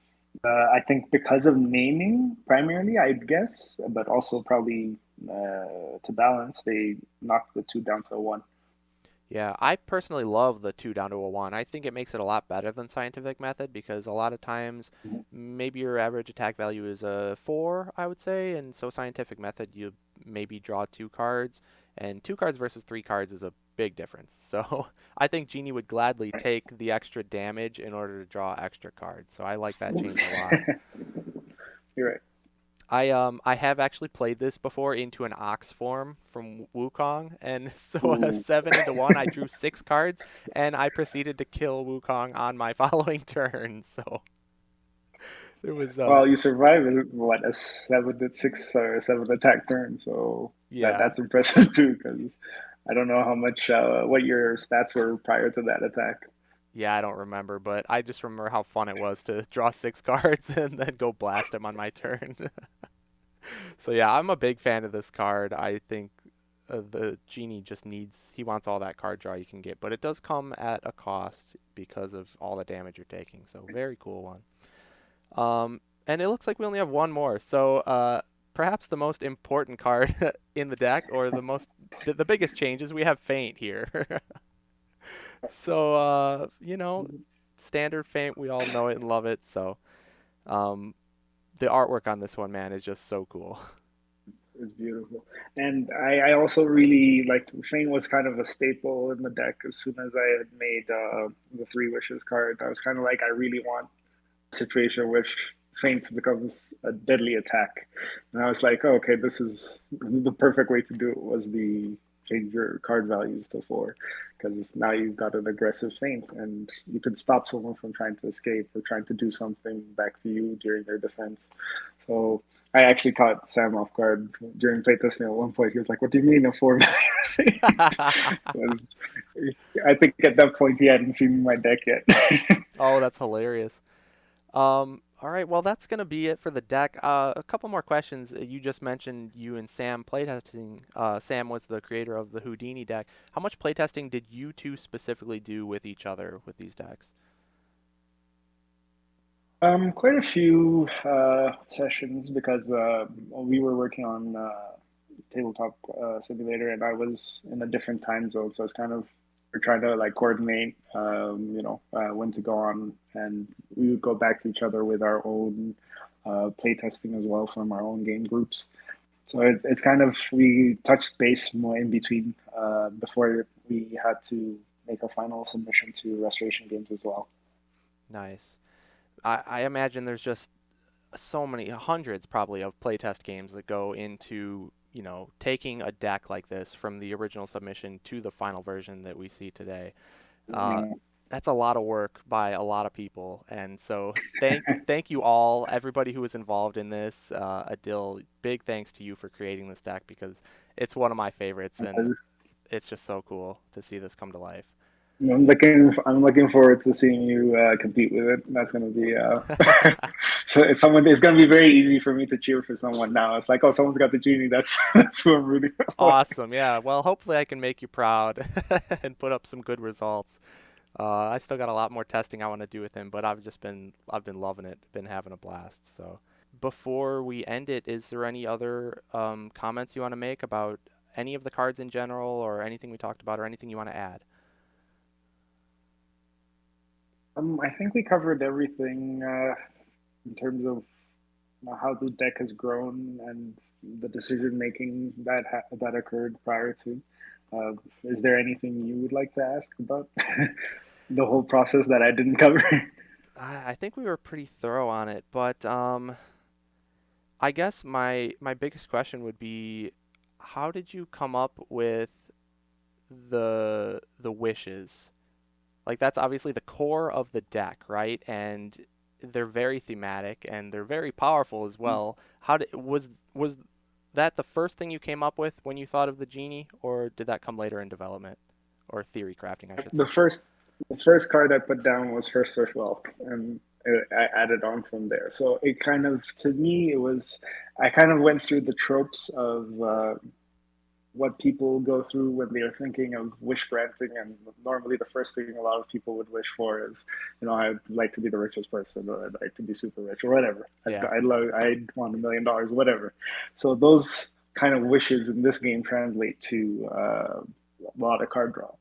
I think because of naming primarily, I'd guess, but also probably to balance, they knocked the two down to a one. Yeah, I personally love the 2 down to a 1. I think it makes it a lot better than Scientific Method because a lot of times maybe your average attack value is a 4, I would say, and so Scientific Method you maybe draw 2 cards, and 2 cards versus 3 cards is a big difference. So I think Genie would gladly take the extra damage in order to draw extra cards. So I like that change a lot. You're right. I have actually played this before into an ox form from Wukong, and so a Ooh. 7 into 1, I drew 6 cards, and I proceeded to kill Wukong on my following turn. So it was Well, you survived what a 7 to 6 or 7 attack turn, so yeah. that's impressive too. Because I don't know how much what your stats were prior to that attack. Yeah, I don't remember, but I just remember how fun it was to draw 6 cards and then go blast him on my turn. So yeah, I'm a big fan of this card. I think the Genie just he wants all that card draw you can get, but it does come at a cost because of all the damage you're taking. So very cool one. And it looks like we only have one more. So perhaps the most important card in the deck, or the biggest change is we have Feint here. So standard Feint, we all know it and love it. So um, the artwork on this one, man, is just so cool. It's beautiful, and I also really like Fane was kind of a staple in the deck. As soon as I had made the Three Wishes card, I was kind of like, I really want situation in which feint becomes a deadly attack. And I was like, oh, okay, this is the perfect way to do it was the change your card values to four. Because now you've got an aggressive feint and you can stop someone from trying to escape or trying to do something back to you during their defense. So I actually caught Sam off guard during playtesting at one point. He was like, what do you mean a four value feint? Because I think at that point he hadn't seen my deck yet. Oh, that's hilarious. All right, well, that's going to be it for the deck. A couple more questions. You just mentioned you and Sam playtesting. Sam was the creator of the Houdini deck. How much playtesting did you two specifically do with each other with these decks? Quite a few sessions because we were working on tabletop simulator, and I was in a different time zone, so it's kind of we're trying to like coordinate, when to go on, and we would go back to each other with our own play testing as well from our own game groups. So it's kind of we touched base more in between before we had to make a final submission to Restoration Games as well. Nice. I imagine there's just so many, hundreds probably, of playtest games that go into, taking a deck like this from the original submission to the final version that we see today. Uh, Yeah. that's a lot of work by a lot of people, and so thank you all, everybody who was involved in this. Adil, big thanks to you for creating this deck because it's one of my favorites, and it's just so cool to see this come to life. I'm looking forward to seeing you compete with it. That's going to be so if someone it's going to be very easy for me to cheer for someone now. It's like, oh, someone's got the genie. That's that's who I'm rooting for. Awesome. Yeah. Well, hopefully I can make you proud and put up some good results. I still got a lot more testing I want to do with him, but I've been loving it, been having a blast. So before we end it, is there any other comments you want to make about any of the cards in general, or anything we talked about, or anything you want to add? I think we covered everything in terms of how the deck has grown and the decision making that occurred prior to. Uh, is there anything you would like to ask about the whole process that I didn't cover? I think we were pretty thorough on it, but I guess my biggest question would be, how did you come up with the wishes? Like that's obviously the core of the deck, right? And they're very thematic and they're very powerful as well. How did was that the first thing you came up with when you thought of the genie, or did that come later in development or theory crafting, I should the say? first the first card I put down was First Fish Wealth, and I added on from there. So it kind of, to me, it was, I kind of went through the tropes of what people go through when they are thinking of wish granting. And normally, the first thing a lot of people would wish for is, I'd like to be the richest person, or I'd like to be super rich, or whatever. Yeah. I'd want $1 million, whatever. So those kind of wishes in this game translate to a lot of card draw.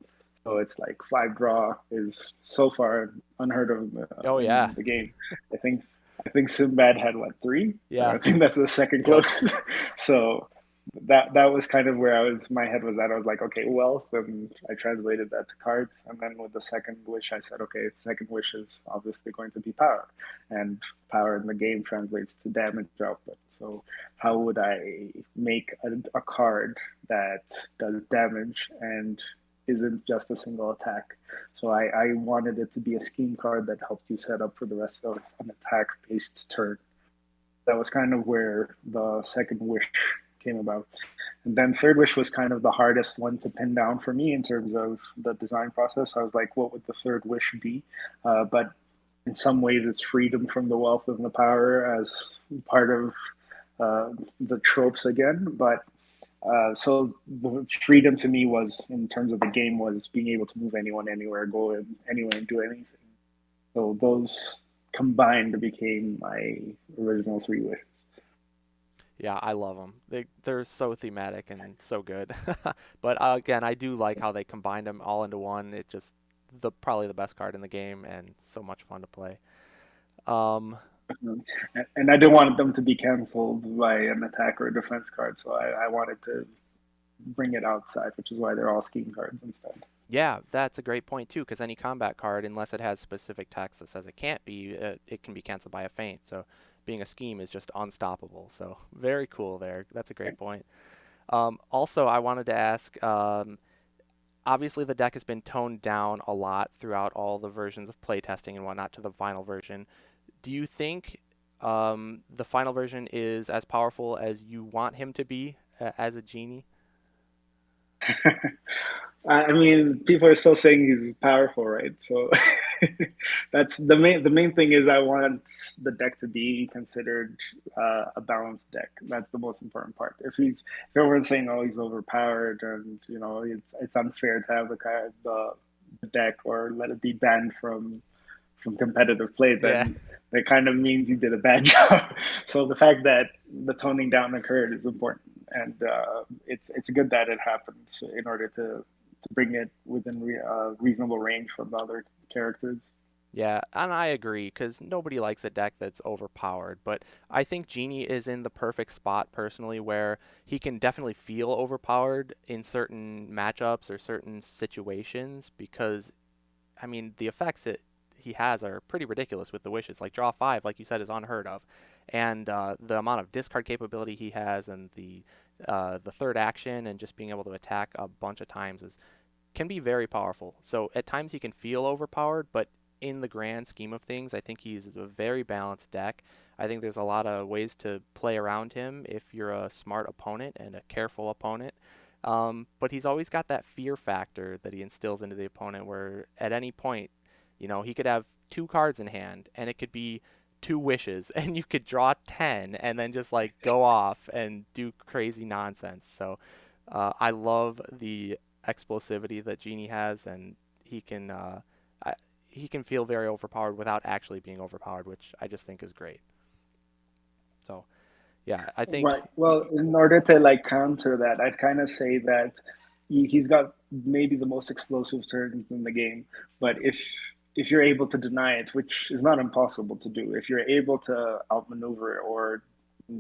So it's like five draw is so far unheard of Oh yeah. in the game. I think I think Sinbad had what, three? Yeah. I think that's the second Yep. closest. So that was kind of where my head was at. I was like, okay, wealth, and I translated that to cards. And then with the second wish, I said, okay, second wish is obviously going to be power, and power in the game translates to damage output. So how would I make a card that does damage and isn't just a single attack? So I wanted it to be a scheme card that helped you set up for the rest of an attack based turn. That was kind of where the second wish came about. And then third wish was kind of the hardest one to pin down for me in terms of the design process. I was like, what would the third wish be? But in some ways, it's freedom from the wealth and the power as part of the tropes again. But so the freedom to me was, in terms of the game, was being able to move anyone, anywhere, go anywhere, and do anything. So those combined became my original three wishes. Yeah, I love them. They're so thematic and so good. But again, I do like how they combined them all into one. It just the probably the best card in the game and so much fun to play. Um, And I didn't want them to be canceled by an attack or a defense card, so I wanted to bring it outside, which is why they're all scheme cards instead. yeah, that's a great point too, because any combat card, unless it has specific text that says it can't be, it can be canceled by a feint. So being a scheme is just unstoppable. So very cool there. That's a great point. Also, I wanted to ask, obviously the deck has been toned down a lot throughout all the versions of playtesting and whatnot to the final version. Do you think the final version is as powerful as you want him to be as a genie? I mean, people are still saying he's powerful, right? So that's the main thing is I want the deck to be considered a balanced deck. That's the most important part. If everyone's saying, oh, he's overpowered, and it's unfair to have the deck, or let it be banned from competitive play, Yeah. then that kind of means you did a bad job. So the fact that the toning down occurred is important, and it's good that it happened in order to bring it within reasonable range from the other characters. Yeah, and I agree because nobody likes a deck that's overpowered. But I think Genie is in the perfect spot personally where he can definitely feel overpowered in certain matchups or certain situations because, I mean, the effects that he has are pretty ridiculous with the wishes. Like draw five, like you said, is unheard of, and the amount of discard capability he has and the third action and just being able to attack a bunch of times is can be very powerful. So at times he can feel overpowered, but in the grand scheme of things, I think he's a very balanced deck. I think there's a lot of ways to play around him if you're a smart opponent and a careful opponent. But he's always got that fear factor that he instills into the opponent where at any point, he could have two cards in hand and it could be two wishes and you could draw 10 and then just like go off and do crazy nonsense. So I love the explosivity that Genie has, and he can. he can feel very overpowered without actually being overpowered, which I just think is great. So yeah, I Right. think Well, in order to like counter that, I'd kind of say that he's got maybe the most explosive turns in the game. But if you're able to deny it, which is not impossible to do, if you're able to outmaneuver or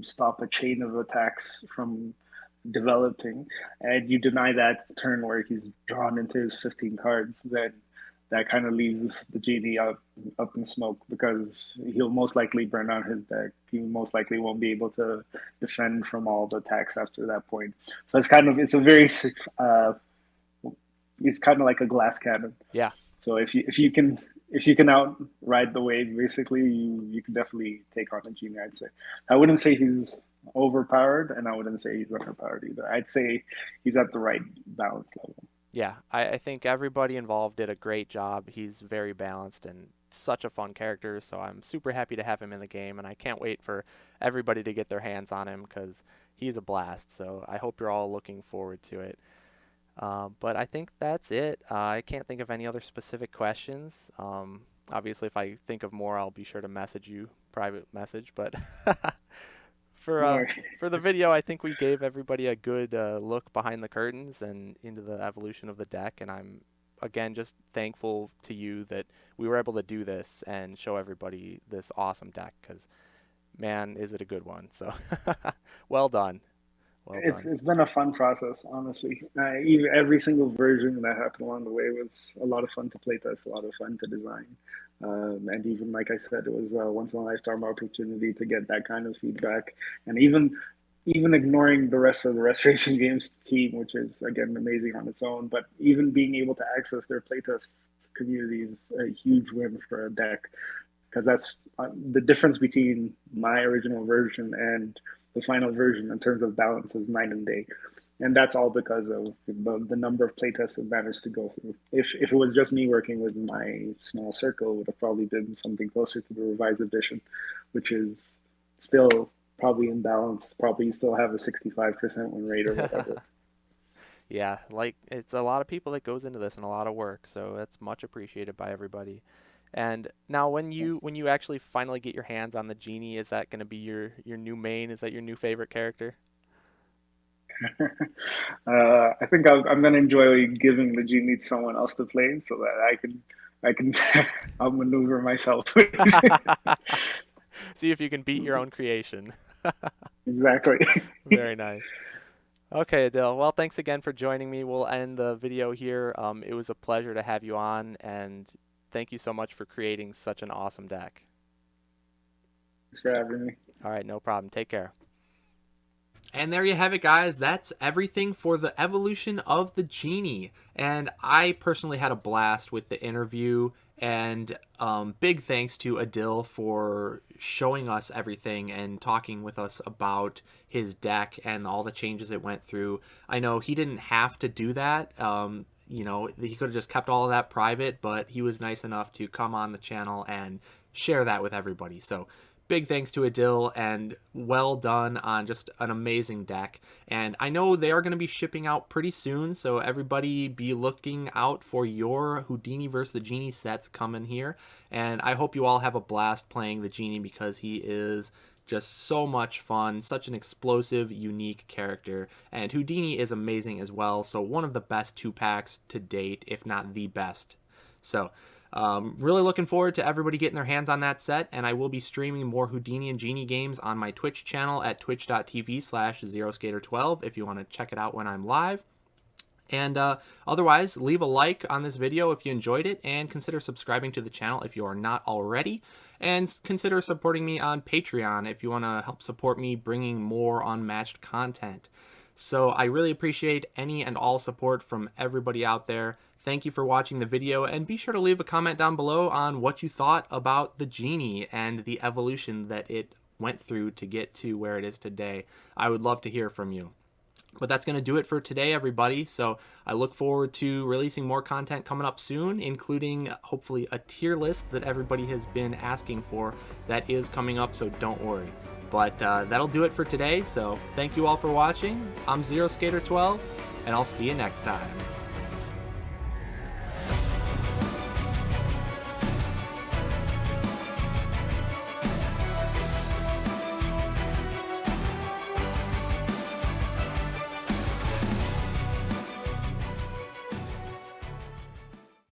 stop a chain of attacks from developing, and you deny that turn where he's drawn into his 15 cards, then that kind of leaves the genie up in smoke because he'll most likely burn out his deck. He most likely won't be able to defend from all the attacks after that point. So it's a very uh, it's kind of like a glass cannon. yeah. So if you can outride the wave, basically you can definitely take on a genie. I'd say I wouldn't say he's overpowered, and I wouldn't say he's underpowered either. I'd say he's at the right balance level. Yeah, I think everybody involved did a great job. He's very balanced and such a fun character, so I'm super happy to have him in the game, and I can't wait for everybody to get their hands on him because he's a blast. So I hope you're all looking forward to it. But I think that's it. I can't think of any other specific questions. Obviously, if I think of more, I'll be sure to message you, private message. But for No uh, worries. for the video, I think we gave everybody a good look behind the curtains and into the evolution of the deck. And I'm again just thankful to you that we were able to do this and show everybody this awesome deck. Because man, is it a good one! So well done, well done. It's been a fun process, honestly. Even every single version that happened along the way was a lot of fun to play test, a lot of fun to design, and even like I said, it was a once in a lifetime opportunity to get that kind of feedback, and even ignoring the rest of the Restoration Games team, which is again amazing on its own, but even being able to access their playtest community is a huge win for a deck because that's the difference between my original version and the final version in terms of balance is night and day. And that's all because of the number of playtests I've managed to go through. If it was just me working with my small circle, it would have probably been something closer to the revised edition, which is still probably imbalanced, probably still have a 65% win rate or whatever. Yeah, like it's a lot of people that goes into this and a lot of work, so that's much appreciated by everybody. And now when you actually finally get your hands on the genie, is that going to be your new main? Is that your new favorite character? I think I'm going to enjoy giving the genie to someone else to play so that I can I'll maneuver myself. See if you can beat your own creation. Exactly. Very nice. Okay, Adil. Well, thanks again for joining me. We'll end the video here. It was a pleasure to have you on, and thank you so much for creating such an awesome deck. Thanks for having me. All right, no problem. Take care. And there you have it, guys. That's everything for the evolution of the genie. And I personally had a blast with the interview. And big thanks to Adil for showing us everything and talking with us about his deck and all the changes it went through. I know he didn't have to do that. He could have just kept all of that private, but he was nice enough to come on the channel and share that with everybody. So big thanks to Adil and well done on just an amazing deck. And I know they are going to be shipping out pretty soon, so everybody be looking out for your Houdini vs. the Genie sets coming here. And I hope you all have a blast playing the Genie because he is just so much fun, such an explosive, unique character. And Houdini is amazing as well, so one of the best 2-packs to date, if not the best. So really looking forward to everybody getting their hands on that set, and I will be streaming more Houdini and Genie games on my Twitch channel at twitch.tv/zeroskater12 if you want to check it out when I'm live. And otherwise, leave a like on this video if you enjoyed it, and consider subscribing to the channel if you are not already. And consider supporting me on Patreon if you want to help support me bringing more Unmatched content. So I really appreciate any and all support from everybody out there. Thank you for watching the video, and be sure to leave a comment down below on what you thought about the Genie and the evolution that it went through to get to where it is today. I would love to hear from you. But that's going to do it for today, everybody. So I look forward to releasing more content coming up soon, including hopefully a tier list that everybody has been asking for that is coming up, so don't worry. But that'll do it for today. So thank you all for watching. I'm ZeroSkater12, and I'll see you next time.